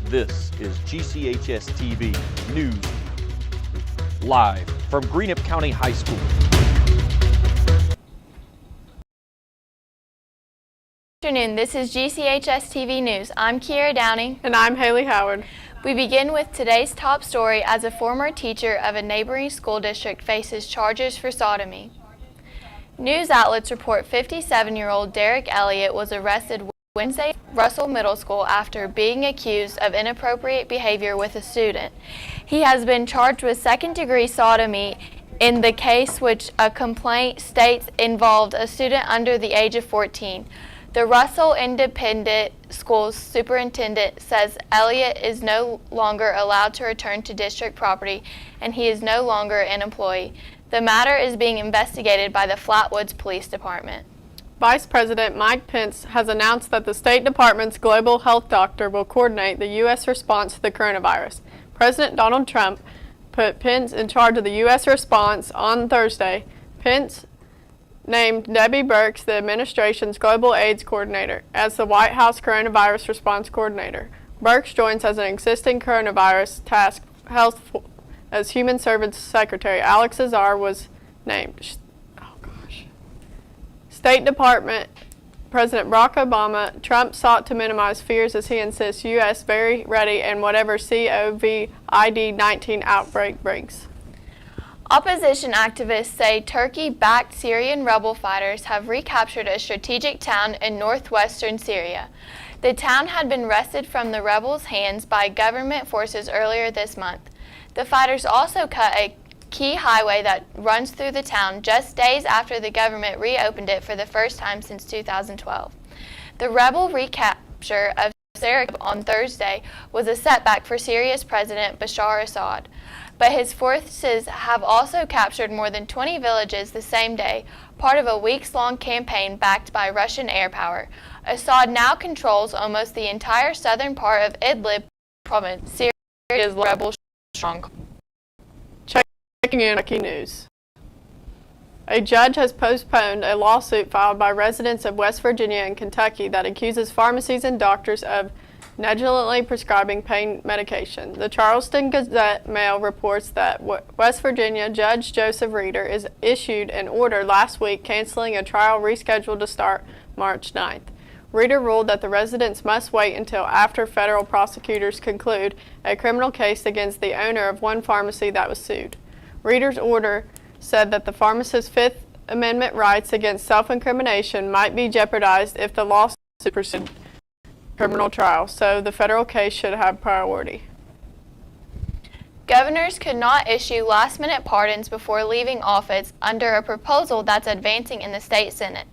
This is GCHS-TV News, live from Greenup County High School. Good afternoon, this is GCHS-TV News. I'm Kiera Downing. And I'm Haley Howard. We begin with today's top story as a former teacher of a neighboring school district faces charges for sodomy. News outlets report 57-year-old Derek Elliott was arrested Wednesday at Russell Middle School after being accused of inappropriate behavior with a student. He has been charged with second-degree sodomy in the case, which a complaint states involved a student under the age of 14. The Russell Independent Schools superintendent says Elliott is no longer allowed to return to district property and he is no longer an employee. The matter is being investigated by the Flatwoods Police Department. Vice President Mike Pence has announced that the State Department's global health doctor will coordinate the U.S. response to the coronavirus. President Donald Trump put Pence in charge of the U.S. response on Thursday. Pence named Debbie Birx, the administration's global AIDS coordinator, as the White House coronavirus response coordinator. Birx joins as an existing coronavirus task health as Human Services Secretary. Alex Azar was named. State Department President Barack Obama, Trump sought to minimize fears as he insists U.S. very ready in whatever COVID-19 outbreak brings. Opposition activists say Turkey-backed Syrian rebel fighters have recaptured a strategic town in northwestern Syria. The town had been wrested from the rebels' hands by government forces earlier this month. The fighters also cut a key highway that runs through the town just days after the government reopened it for the first time since 2012. The rebel recapture of Syria on Thursday was a setback for Syria's President Bashar Assad, but his forces have also captured more than 20 villages the same day, part of a weeks-long campaign backed by Russian air power. Assad now controls almost the entire southern part of Idlib province, Syria's rebel stronghold. Checking in Kentucky news. A judge has postponed a lawsuit filed by residents of West Virginia and Kentucky that accuses pharmacies and doctors of negligently prescribing pain medication. The Charleston Gazette-Mail reports that West Virginia Judge Joseph Reeder is issued an order last week canceling a trial rescheduled to start March 9th. Reeder ruled that the residents must wait until after federal prosecutors conclude a criminal case against the owner of one pharmacy that was sued. Reeder's order said that the pharmacist's Fifth Amendment rights against self-incrimination might be jeopardized if the lawsuit pursued criminal trial, so the federal case should have priority. Governors could not issue last-minute pardons before leaving office under a proposal that's advancing in the state Senate.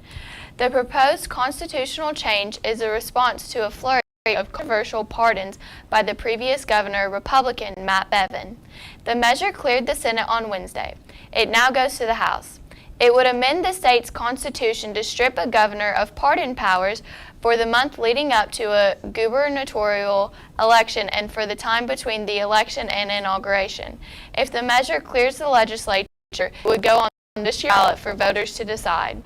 The proposed constitutional change is a response to a flurry of controversial pardons by the previous governor, Republican Matt Bevin. The measure cleared the Senate on Wednesday. It now goes to the House. It would amend the state's constitution to strip a governor of pardon powers for the month leading up to a gubernatorial election and for the time between the election and inauguration. If the measure clears the legislature, it would go on this year's ballot for voters to decide.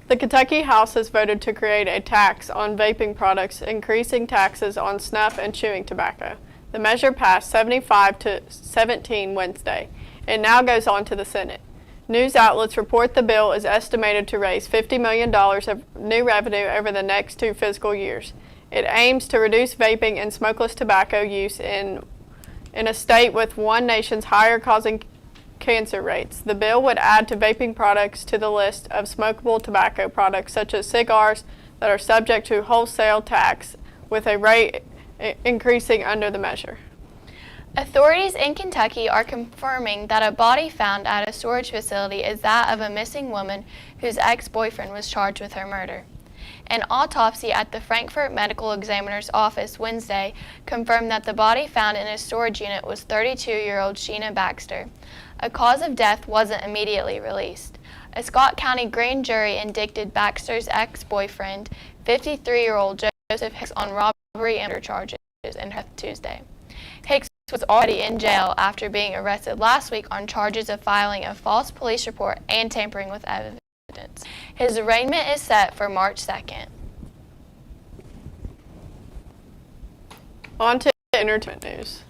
The Kentucky House has voted to create a tax on vaping products, increasing taxes on snuff and chewing tobacco. The measure passed 75 to 17 Wednesday. It now goes on to the Senate. News outlets report the bill is estimated to raise $50 million of new revenue over the next 2 fiscal years. It aims to reduce vaping and smokeless tobacco use in a state with one nation's higher causing cancer rates. The bill would add to vaping products to the list of smokable tobacco products such as cigars that are subject to wholesale tax, with a rate increasing under the measure. Authorities in Kentucky are confirming that a body found at a storage facility is that of a missing woman whose ex-boyfriend was charged with her murder. An autopsy at the Frankfort Medical Examiner's office Wednesday confirmed that the body found in a storage unit was 32-year-old Sheena Baxter. A cause of death wasn't immediately released. A Scott County grand jury indicted Baxter's ex-boyfriend, 53-year-old Joseph Hicks, on robbery and murder charges in Tuesday. Hicks was already in jail after being arrested last week on charges of filing a false police report and tampering with evidence. His arraignment is set for March 2nd. On to entertainment news.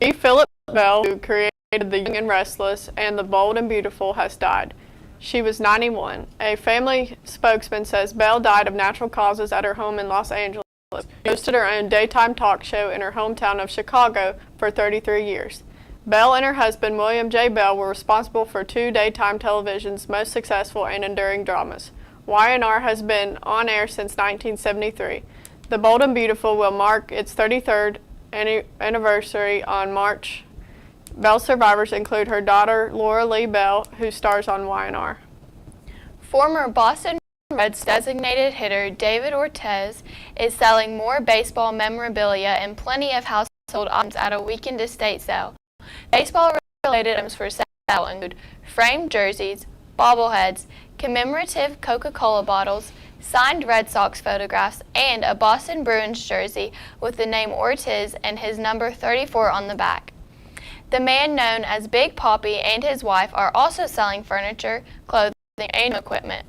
E. Philip Bell, who created The Young and Restless and The Bold and Beautiful, has died. She was 91. A family spokesman says Bell died of natural causes at her home in Los Angeles. She hosted her own daytime talk show in her hometown of Chicago for 33 years. Bell and her husband, William J. Bell, were responsible for 2 daytime television's most successful and enduring dramas. Y&R has been on air since 1973. The Bold and Beautiful will mark its 33rd anniversary on March. Bell survivors include her daughter, Laura Lee Bell, who stars on Y&R. Former Boston Reds designated hitter David Ortiz is selling more baseball memorabilia and plenty of household items at a weekend estate sale. Baseball-related items for sale include framed jerseys, bobbleheads, commemorative Coca-Cola bottles, signed Red Sox photographs, and a Boston Bruins jersey with the name Ortiz and his number 34 on the back. The man known as Big Papi and his wife are also selling furniture, clothing, and equipment.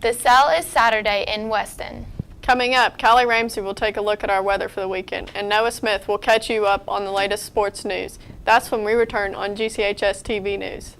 The sale is Saturday in Weston. Coming up, Callie Ramsey will take a look at our weather for the weekend, and Noah Smith will catch you up on the latest sports news. That's when we return on GCHS-TV News.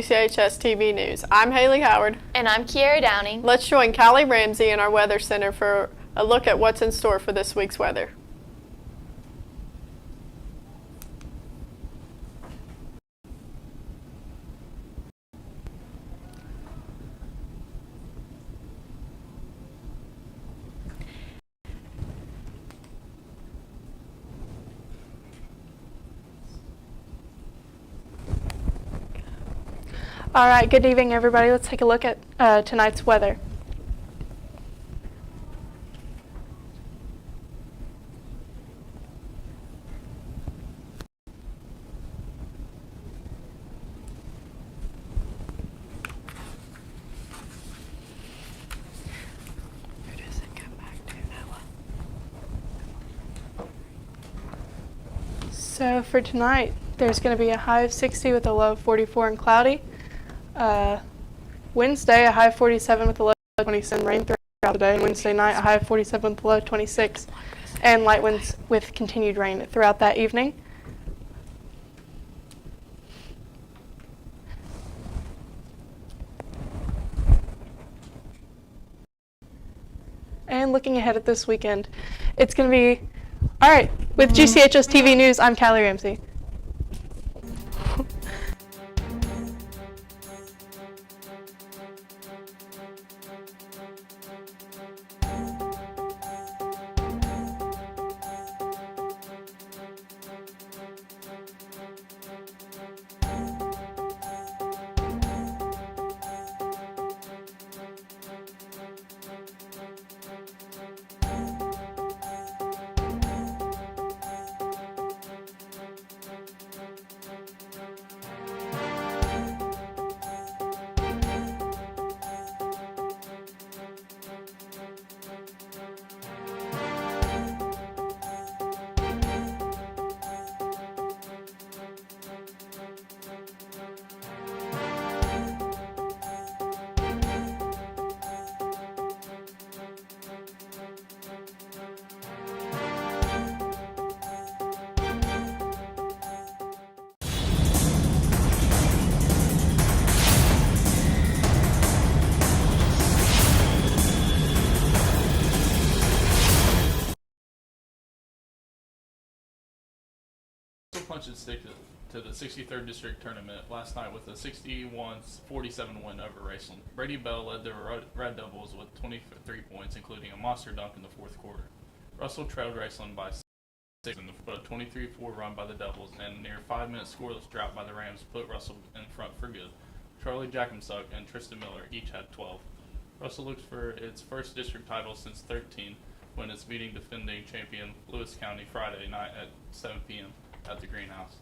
GCHS-TV News. I'm Haley Howard. And I'm Kiara Downey. Let's join Callie Ramsey in our Weather Center for a look at what's in store for this week's weather. All right, good evening, everybody. Let's take a look at tonight's weather. Who does it come back to, Noah? So for tonight, there's going to be a high of 60 with a low of 44 and cloudy. Wednesday, a high of 47 with a low of 27, rain throughout the day. And Wednesday night, a high of 47 with a low of 26, and light winds with continued rain throughout that evening. And looking ahead at this weekend, it's going to be, all right, with GCHS-TV News, I'm Callie Ramsey. Russell punched its ticket to the 63rd District Tournament last night with a 61-47 win over Raceland. Brady Bell led the Red Devils with 23 points, including a monster dunk in the fourth quarter. Russell trailed Raceland by 6 in a 23-4 run by the Devils, and a near 5-minute scoreless drought by the Rams put Russell in front for good. Charlie Jackamsuck and Tristan Miller each had 12. Russell looks for its first district title since 13, when it's beating defending champion Lewis County Friday night at 7 p.m. at the Greenhouse.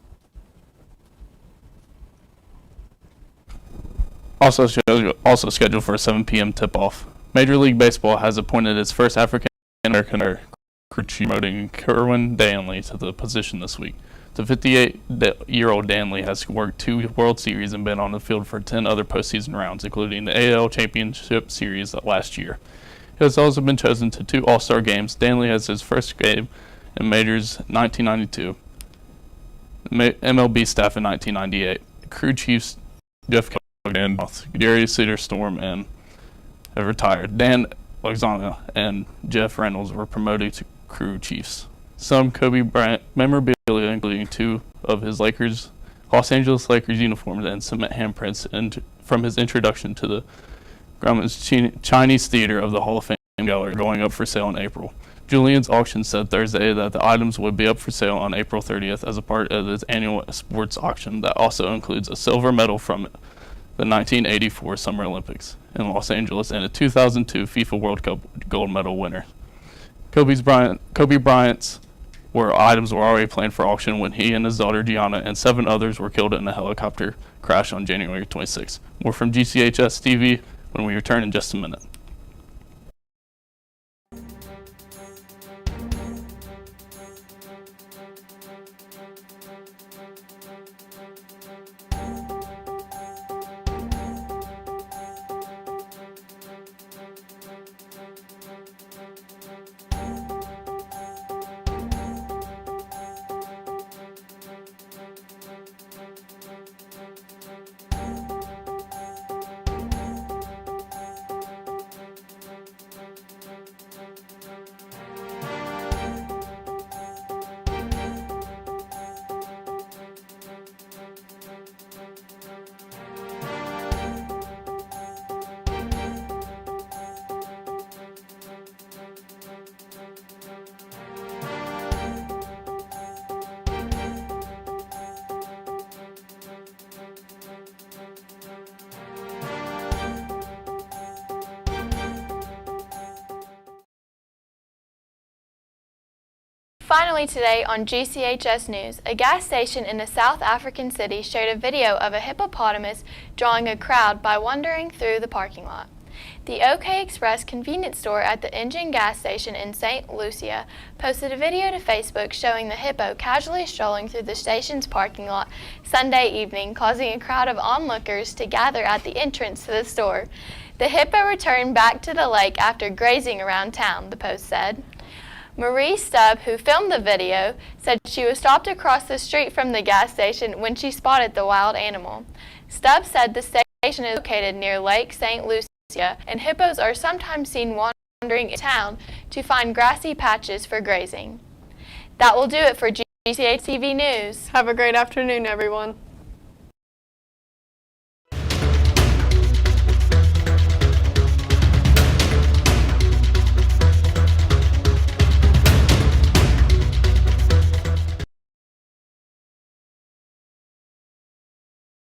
Also scheduled for a 7 p.m. tip-off. Major League Baseball has appointed its first African-American promoting Kerwin Danley to the position this week. The 58-year-old Danley has worked 2 World Series and been on the field for 10 other postseason rounds, including the AL Championship Series last year. He has also been chosen to 2 All-Star games. Danley has his first game in Majors 1992, MLB staff in 1998. Crew chiefs Jeff and Gary Cedar-Storm and have retired. Dan Alexander and Jeff Reynolds were promoted to crew chiefs. Some Kobe Bryant memorabilia, including 2 of his Los Angeles Lakers uniforms and cement handprints from his introduction to the Grauman's Chinese Theater of the Hall of Fame Gallery, going up for sale in April. Julian's auction said Thursday that the items would be up for sale on April 30th as a part of its annual sports auction that also includes a silver medal from the 1984 Summer Olympics in Los Angeles and a 2002 FIFA World Cup gold medal winner. Kobe Bryant's items were already planned for auction when he and his daughter Gianna and 7 others were killed in a helicopter crash on January 26. More from GCHS-TV when we return in just a minute. Finally today on GCHS News, a gas station in a South African city showed a video of a hippopotamus drawing a crowd by wandering through the parking lot. The OK Express convenience store at the Engine gas station in St. Lucia posted a video to Facebook showing the hippo casually strolling through the station's parking lot Sunday evening, causing a crowd of onlookers to gather at the entrance to the store. The hippo returned back to the lake after grazing around town, the post said. Marie Stubb, who filmed the video, said she was stopped across the street from the gas station when she spotted the wild animal. Stubb said the station is located near Lake St. Lucia, and hippos are sometimes seen wandering in town to find grassy patches for grazing. That will do it for GCHS-TV News. Have a great afternoon, everyone.